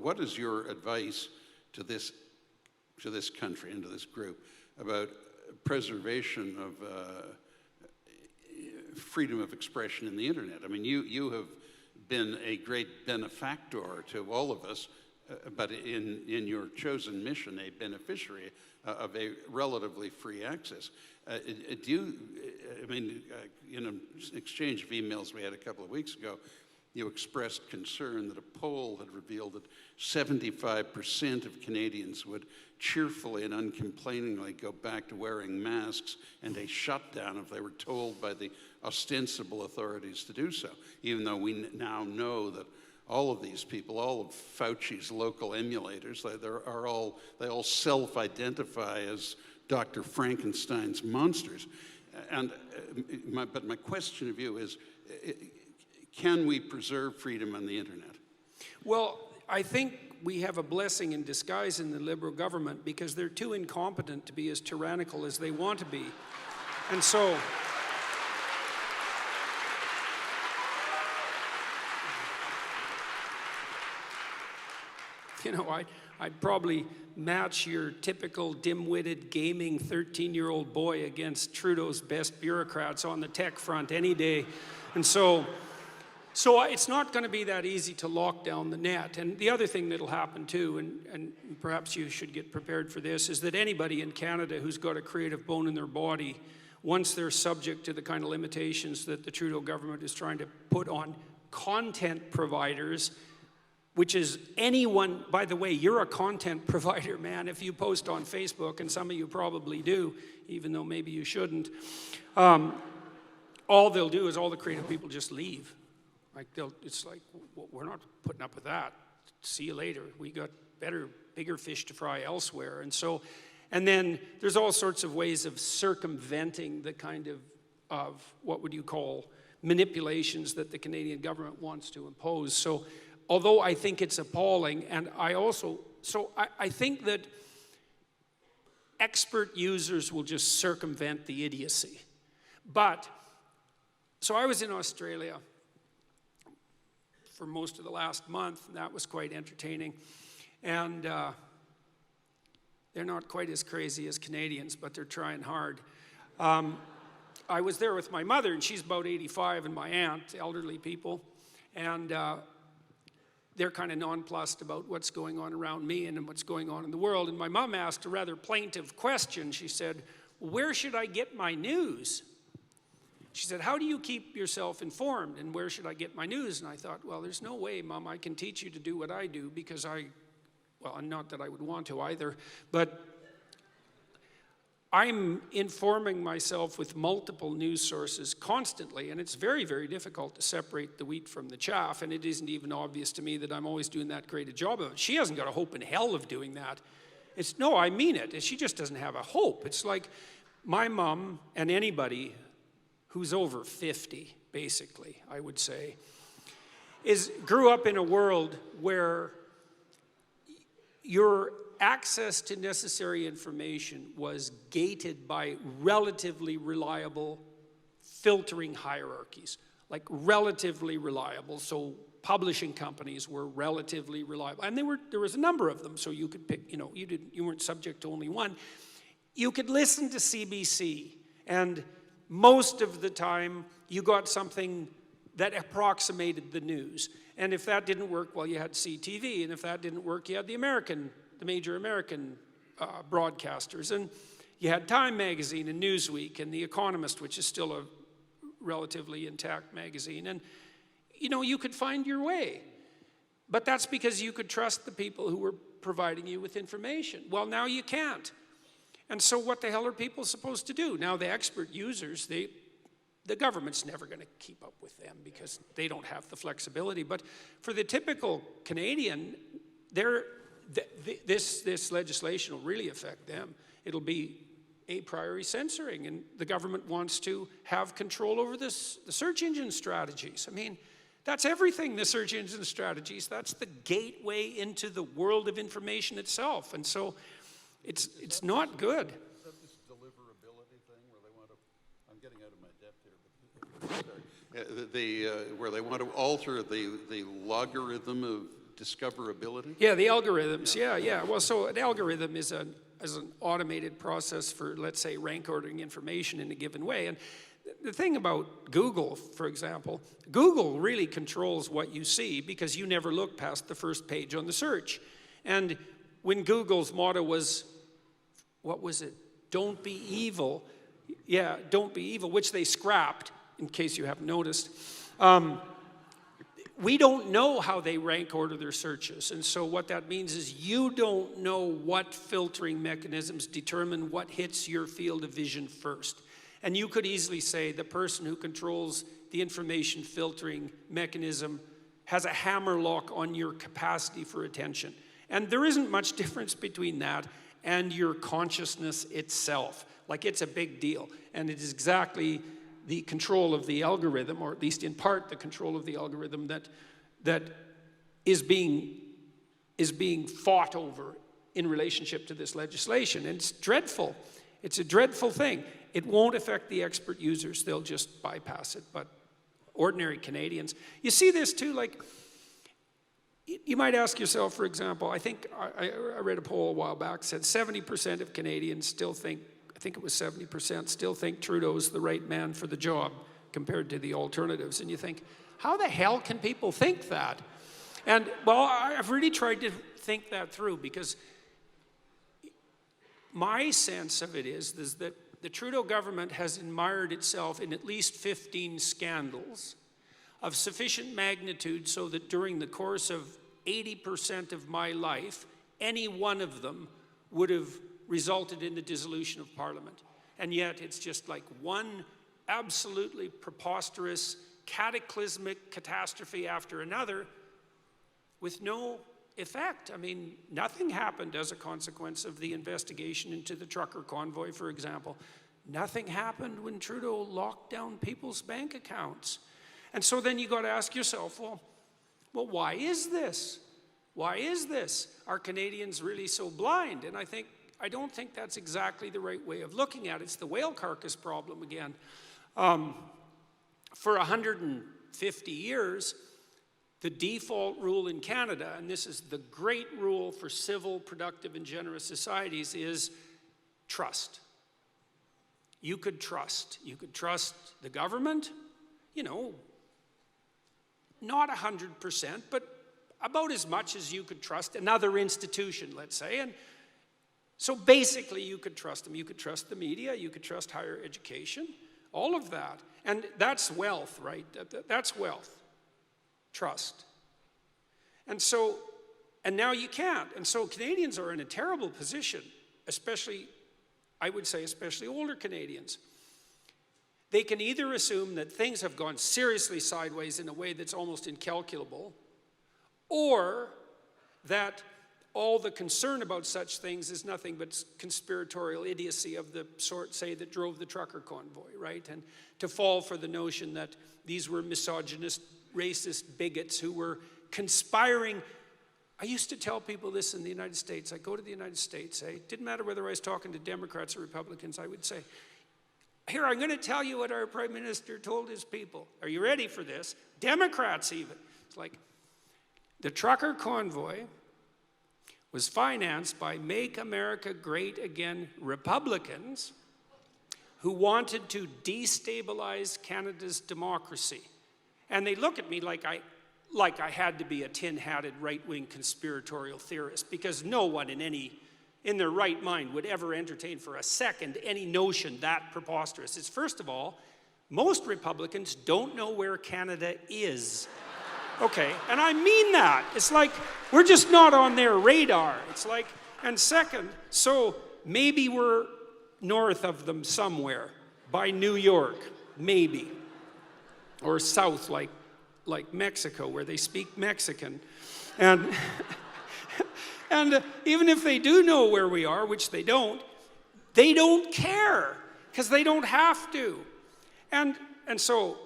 what is your advice to this country and to this group about preservation of freedom of expression in the internet? I mean, you have been a great benefactor to all of us, but in your chosen mission, a beneficiary of a relatively free access. In an exchange of emails we had a couple of weeks ago, you expressed concern that a poll had revealed that 75% of Canadians would cheerfully and uncomplainingly go back to wearing masks and a shutdown if they were told by the ostensible authorities to do so, even though we now know that all of these people, all of Fauci's local emulators, they all self-identify as Dr. Frankenstein's monsters. But my question of you is, can we preserve freedom on the internet? Well, I think we have a blessing in disguise in the Liberal government because they're too incompetent to be as tyrannical as they want to be. And so, you know, I'd probably match your typical dim-witted gaming 13-year-old boy against Trudeau's best bureaucrats on the tech front any day. And so it's not going to be that easy to lock down the net. And the other thing that'll happen too, and perhaps you should get prepared for this, is that anybody in Canada who's got a creative bone in their body, once they're subject to the kind of limitations that the Trudeau government is trying to put on content providers, which is anyone, by the way, you're a content provider, man, if you post on Facebook, and some of you probably do, even though maybe you shouldn't. All they'll do is all the creative people just leave. Like it's like, we're not putting up with that. See you later. We got bigger fish to fry elsewhere. And then there's all sorts of ways of circumventing the kind of what would you call manipulations that the Canadian government wants to impose. So although I think it's appalling, and I think that expert users will just circumvent the idiocy. So I was in Australia for most of the last month, and that was quite entertaining. And they're not quite as crazy as Canadians, but they're trying hard. I was there with my mother, and she's about 85, and my aunt, elderly people, and they're kind of nonplussed about what's going on around me and what's going on in the world. And my mom asked a rather plaintive question. She said, "Where should I get my news?" She said, "How do you keep yourself informed, and where should I get my news?" And I thought, well, there's no way, Mom, I can teach you to do what I do, because well, not that I would want to either, but I'm informing myself with multiple news sources constantly, and it's very, very difficult to separate the wheat from the chaff, and it isn't even obvious to me that I'm always doing that great a job of it. She hasn't got a hope in hell of doing that. No, I mean it. She just doesn't have a hope. It's like my mom and anybody who's over 50, basically, I would say, grew up in a world where your access to necessary information was gated by relatively reliable filtering hierarchies, like relatively reliable. So publishing companies were relatively reliable, and there was a number of them, so you could pick, you weren't subject to only one. You could listen to CBC, and most of the time you got something that approximated the news. And if that didn't work, well, you had CTV, and if that didn't work, you had the major American broadcasters. And you had Time magazine and Newsweek and The Economist, which is still a relatively intact magazine. And, you could find your way. But that's because you could trust the people who were providing you with information. Well, now you can't. And so what the hell are people supposed to do? Now, the expert users, the government's never going to keep up with them because they don't have the flexibility. But for the typical Canadian, this legislation will really affect them. It'll be a priori censoring, and the government wants to have control over the search engine strategies. I mean, that's everything, the search engine strategies. That's the gateway into the world of information itself. And so it's not good. Is that this deliverability thing where they want to, I'm getting out of my depth here, but sorry. Where they want to alter the logarithm of discoverability? Yeah, the algorithms, yeah. Well, so an algorithm is an automated process for, let's say, rank ordering information in a given way. And the thing about Google, for example, Google really controls what you see because you never look past the first page on the search. And when Google's motto was, what was it? Don't be evil. Yeah, don't be evil, which they scrapped, in case you haven't noticed. We don't know how they rank order their searches. And so what that means is you don't know what filtering mechanisms determine what hits your field of vision first. And you could easily say the person who controls the information filtering mechanism has a hammer lock on your capacity for attention. And there isn't much difference between that and your consciousness itself. Like, it's a big deal. And it is exactly the control of the algorithm, or at least in part the control of the algorithm, that is being fought over in relationship to this legislation. And it's dreadful. It's a dreadful thing. It won't affect the expert users. They'll just bypass it. But ordinary Canadians, you see this too, like, you might ask yourself, for example, I think I read a poll a while back, said 70% of Canadians still think, I think it was 70%, still think Trudeau's the right man for the job compared to the alternatives. And you think, how the hell can people think that? And, well, I've really tried to think that through, because my sense of it is that the Trudeau government has mired itself in at least 15 scandals of sufficient magnitude so that during the course of 80% of my life, any one of them would have resulted in the dissolution of Parliament. And yet it's just like one absolutely preposterous, cataclysmic catastrophe after another with no effect. I mean, nothing happened as a consequence of the investigation into the trucker convoy, for example. Nothing happened when Trudeau locked down people's bank accounts. And so then you got to ask yourself, well, why is this? Why is this? Are Canadians really so blind? And I don't think that's exactly the right way of looking at it. It's the whale carcass problem again. For 150 years, the default rule in Canada, and this is the great rule for civil, productive, and generous societies, is trust. You could trust. You could trust the government, not 100%, but about as much as you could trust another institution, let's say. And so basically you could trust them. You could trust the media, you could trust higher education, all of that. And that's wealth, right? That's wealth. Trust. And now you can't. And so Canadians are in a terrible position, especially, I would say, especially older Canadians. They can either assume that things have gone seriously sideways in a way that's almost incalculable, or that all the concern about such things is nothing but conspiratorial idiocy of the sort, say, that drove the trucker convoy, right? And to fall for the notion that these were misogynist, racist bigots who were conspiring. I used to tell people this in the United States. I go to the United States, it didn't matter whether I was talking to Democrats or Republicans, I would say, here, I'm going to tell you what our Prime Minister told his people. Are you ready for this? Democrats even. It's like, the trucker convoy was financed by Make America Great Again Republicans who wanted to destabilize Canada's democracy. And they look at me like I had to be a tin-hatted right-wing conspiratorial theorist, because no one in their right mind would ever entertain for a second any notion that preposterous. It's, first of all, most Republicans don't know where Canada is. Okay, and I mean that. It's like, we're just not on their radar. It's like, and second, so maybe we're north of them somewhere, by New York, maybe. Or south, like Mexico, where they speak Mexican. And even if they do know where we are, which they don't care, because they don't have to. And so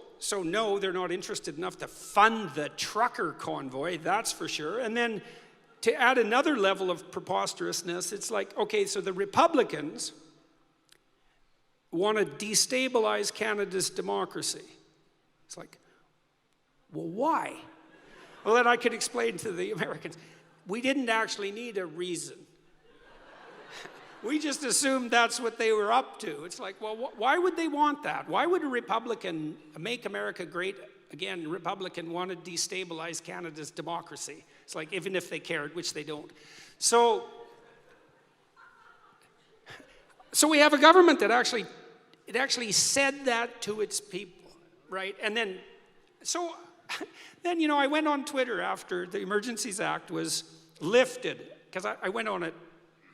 no, they're not interested enough to fund the trucker convoy, that's for sure. And then to add another level of preposterousness, it's like, okay, so the Republicans want to destabilize Canada's democracy. It's like, well, why? Well, then I could explain to the Americans, we didn't actually need a reason. We just assumed that's what they were up to. It's like, well, why would they want that? Why would a Republican, a Make America Great Again Republican, want to destabilize Canada's democracy? It's like, even if they cared, which they don't. So we have a government that actually said that to its people, right? And then, then, I went on Twitter after the Emergencies Act was lifted, because I went on it.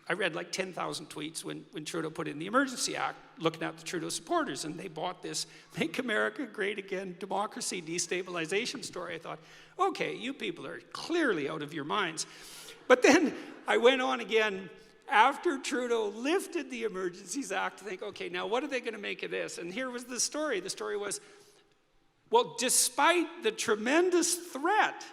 I read like 10,000 tweets when Trudeau put in the Emergency Act, looking at the Trudeau supporters, and they bought this Make America Great Again democracy destabilization story. I thought, okay, you people are clearly out of your minds. But then I went on again after Trudeau lifted the Emergencies Act to think, okay, now what are they going to make of this? And here was the story. The story was, well, despite the tremendous threat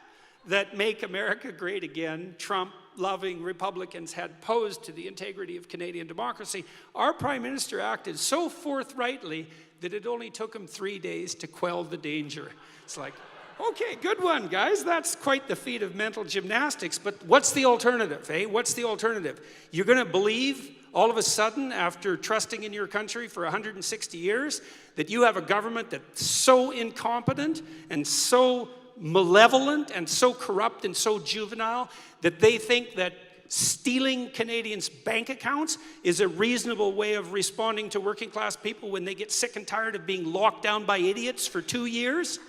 that Make America Great Again, Trump-loving Republicans had posed to the integrity of Canadian democracy, our Prime Minister acted so forthrightly that it only took him 3 days to quell the danger. It's like, okay, good one, guys. That's quite the feat of mental gymnastics, but what's the alternative, eh? What's the alternative? You're going to believe all of a sudden, after trusting in your country for 160 years, that you have a government that's so incompetent and so malevolent and so corrupt and so juvenile that they think that stealing Canadians' bank accounts is a reasonable way of responding to working class people when they get sick and tired of being locked down by idiots for 2 years?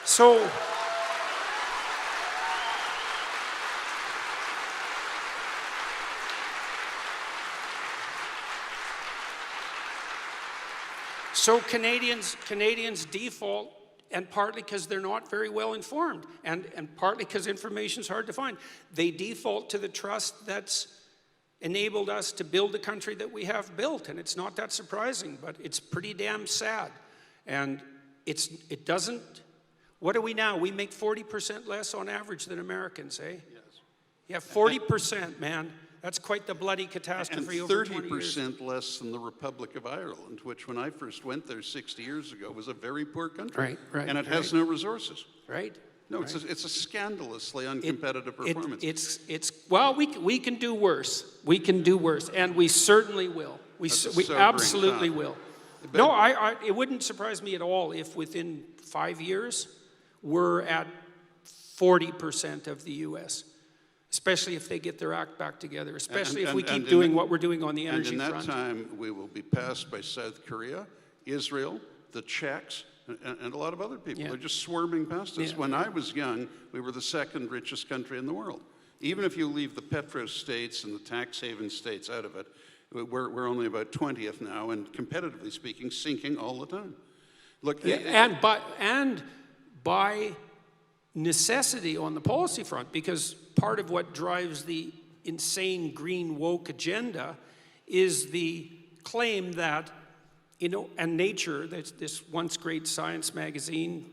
So Canadians default, and partly because they're not very well informed, and partly because information's hard to find. They default to the trust that's enabled us to build the country that we have built, and it's not that surprising, but it's pretty damn sad. And it doesn't, what are we now? We make 40% less on average than Americans, eh? Yes. Yeah, 40%, man. That's quite the bloody catastrophe and over 20 years. 30% less than the Republic of Ireland, which when I first went there 60 years ago was a very poor country. Right, and it has no resources. Right. No, it's a scandalously uncompetitive performance. Well, we can do worse. We can do worse, and we certainly will. We absolutely will. No, it wouldn't surprise me at all if within 5 years we're at 40% of the U.S., especially if they get their act back together, especially if we keep doing what we're doing on the energy front. And in that time, we will be passed by South Korea, Israel, the Czechs, and a lot of other people. Yeah. They're just swarming past us. Yeah. When I was young, we were the second richest country in the world. Even if you leave the petro states and the tax haven states out of it, we're only about 20th now, and competitively speaking, sinking all the time. Look, yeah, and by necessity on the policy front, because part of what drives the insane green woke agenda is the claim that, and Nature, this once great science magazine,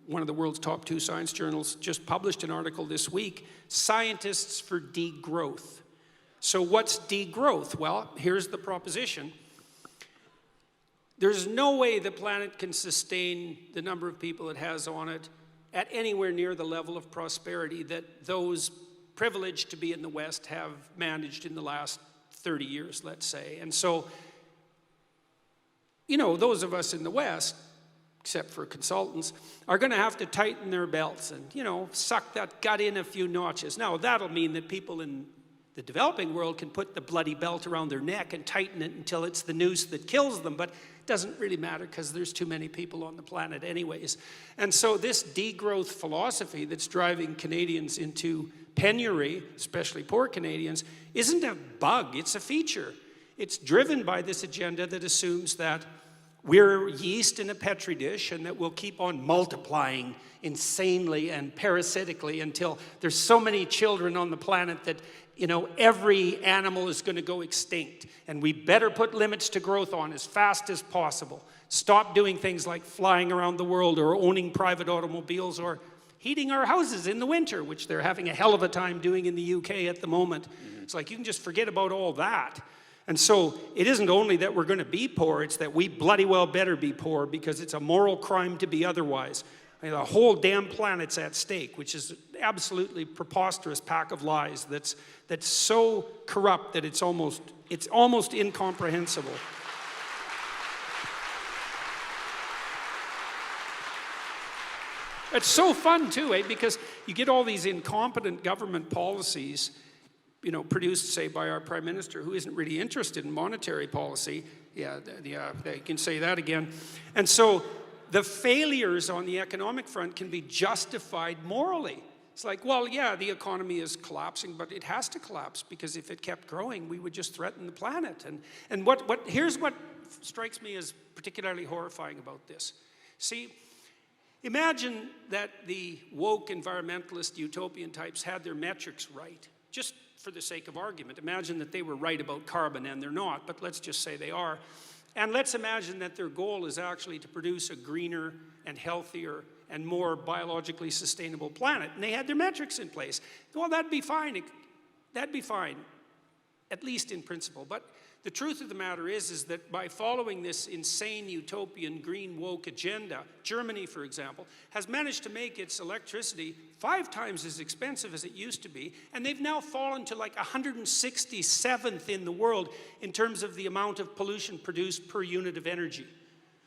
one of the world's top 2 science journals, just published an article this week, Scientists for Degrowth. So what's degrowth? Well, here's the proposition. There's no way the planet can sustain the number of people it has on it at anywhere near the level of prosperity that those privileged to be in the West have managed in the last 30 years, let's say. And so, those of us in the West, except for consultants, are going to have to tighten their belts and, suck that gut in a few notches. Now, that'll mean that people in the developing world can put the bloody belt around their neck and tighten it until it's the noose that kills them, but it doesn't really matter because there's too many people on the planet anyways. And so this degrowth philosophy that's driving Canadians into penury, especially poor Canadians, isn't a bug, it's a feature. It's driven by this agenda that assumes that we're yeast in a petri dish and that we'll keep on multiplying insanely and parasitically until there's so many children on the planet that every animal is going to go extinct, and we better put limits to growth on as fast as possible. Stop doing things like flying around the world or owning private automobiles or heating our houses in the winter, which they're having a hell of a time doing in the UK at the moment. Mm-hmm. It's like you can just forget about all that. And so it isn't only that we're going to be poor, it's that we bloody well better be poor because it's a moral crime to be otherwise. I mean, the whole damn planet's at stake, which is an absolutely preposterous pack of lies that's so corrupt that it's almost incomprehensible. It's so fun too, because you get all these incompetent government policies, produced, say, by our Prime Minister, who isn't really interested in monetary policy. Yeah, you can say that again. And so the failures on the economic front can be justified morally. It's like, well, yeah, the economy is collapsing, but it has to collapse, because if it kept growing, we would just threaten the planet. And here's what strikes me as particularly horrifying about this. See, imagine that the woke environmentalist utopian types had their metrics right, just for the sake of argument. Imagine that they were right about carbon, and they're not, but let's just say they are. And let's imagine that their goal is actually to produce a greener and healthier and more biologically sustainable planet, and they had their metrics in place. Well, that'd be fine. That'd be fine, at least in principle. But the truth of the matter is that by following this insane utopian green woke agenda, Germany, for example, has managed to make its electricity 5 times as expensive as it used to be, and they've now fallen to like 167th in the world in terms of the amount of pollution produced per unit of energy.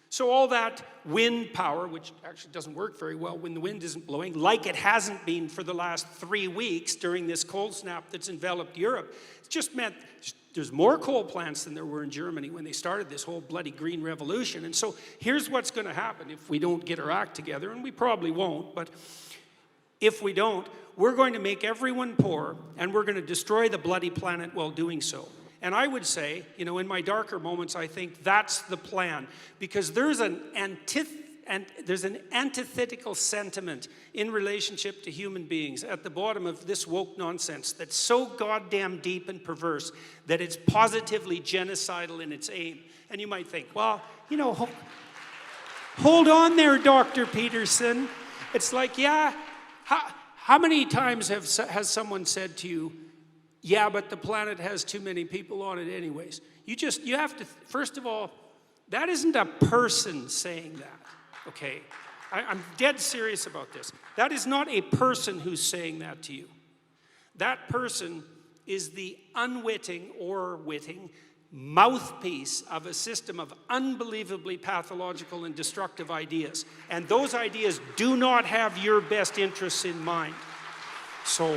So all that wind power, which actually doesn't work very well when the wind isn't blowing, like it hasn't been for the last 3 weeks during this cold snap that's enveloped Europe, it's just meant there's more coal plants than there were in Germany when they started this whole bloody green revolution. And so here's what's going to happen if we don't get our act together, and we probably won't, but if we don't, we're going to make everyone poor, and we're going to destroy the bloody planet while doing so. And I would say, in my darker moments, I think that's the plan, because there's an antithetical sentiment in relationship to human beings at the bottom of this woke nonsense that's so goddamn deep and perverse that it's positively genocidal in its aim. And you might think, well, hold on there, Dr. Peterson. It's like, yeah, how many times has someone said to you, yeah, but the planet has too many people on it anyways? You have to, first of all, that isn't a person saying that, okay? I'm dead serious about this. That is not a person who's saying that to you. That person is the unwitting or witting mouthpiece of a system of unbelievably pathological and destructive ideas. And those ideas do not have your best interests in mind. So